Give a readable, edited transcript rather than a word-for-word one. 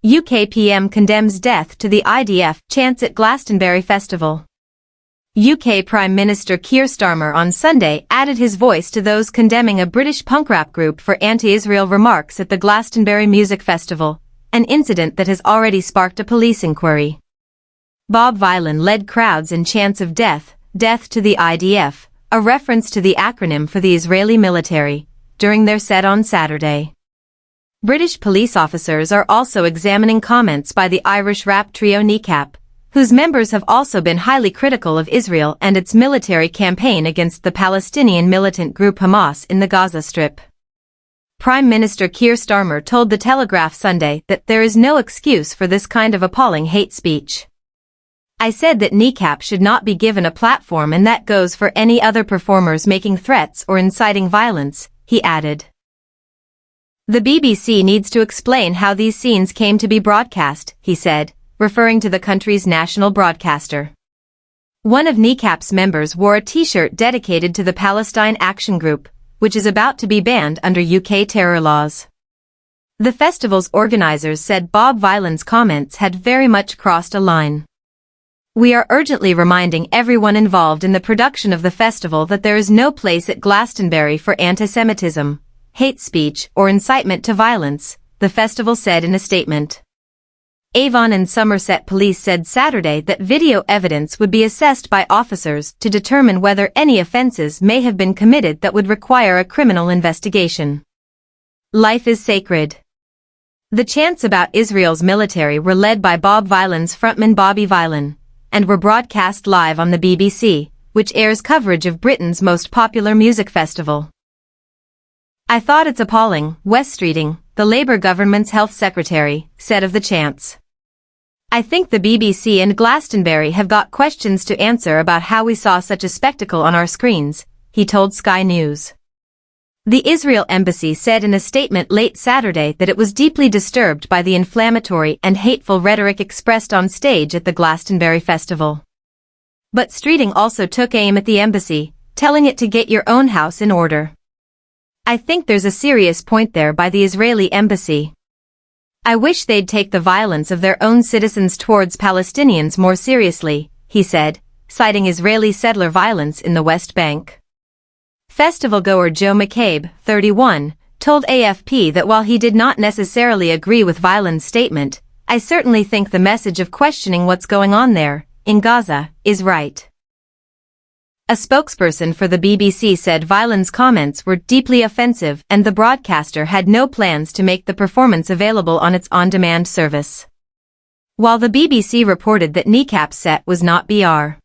UK PM condemns death to the IDF chants at Glastonbury Festival. UK Prime Minister Keir Starmer on Sunday added his voice to those condemning a British punk rap group for anti-Israel remarks at the Glastonbury Music Festival, an incident that has already sparked a police inquiry. Bob Vylan led crowds in chants of death, death to the IDF, a reference to the acronym for the Israeli military, during their set on Saturday. British police officers are also examining comments by the Irish rap trio Kneecap, whose members have also been highly critical of Israel and its military campaign against the Palestinian militant group Hamas in the Gaza Strip. Prime Minister Keir Starmer told The Telegraph Sunday that there is no excuse for this kind of appalling hate speech. "I said that Kneecap should not be given a platform, and that goes for any other performers making threats or inciting violence," he added. "The BBC needs to explain how these scenes came to be broadcast," he said, referring to the country's national broadcaster. One of Kneecap's members wore a t-shirt dedicated to the Palestine Action Group, which is about to be banned under UK terror laws. The festival's organizers said Bob Vylan's comments had very much crossed a line. "We are urgently reminding everyone involved in the production of the festival that there is no place at Glastonbury for anti-Semitism, hate speech, or incitement to violence," the festival said in a statement. Avon and Somerset police said Saturday that video evidence would be assessed by officers to determine whether any offenses may have been committed that would require a criminal investigation. Life is sacred. The chants about Israel's military were led by Bob Vylan's frontman Bobby Vylan, and were broadcast live on the BBC, which airs coverage of Britain's most popular music festival. "I thought it's appalling," Wes Streeting, the Labour government's health secretary, said of the chants. "I think the BBC and Glastonbury have got questions to answer about how we saw such a spectacle on our screens," he told Sky News. The Israel embassy said in a statement late Saturday that it was deeply disturbed by the inflammatory and hateful rhetoric expressed on stage at the Glastonbury Festival. But Streeting also took aim at the embassy, telling it to get your own house in order. "I think there's a serious point there by the Israeli embassy. I wish they'd take the violence of their own citizens towards Palestinians more seriously," he said, citing Israeli settler violence in the West Bank. Festival-goer Joe McCabe, 31, told AFP that while he did not necessarily agree with Vylan's statement, "I certainly think the message of questioning what's going on there, in Gaza, is right." A spokesperson for the BBC said Vylan's comments were deeply offensive and the broadcaster had no plans to make the performance available on its on-demand service. While the BBC reported that Kneecap's set was not BR.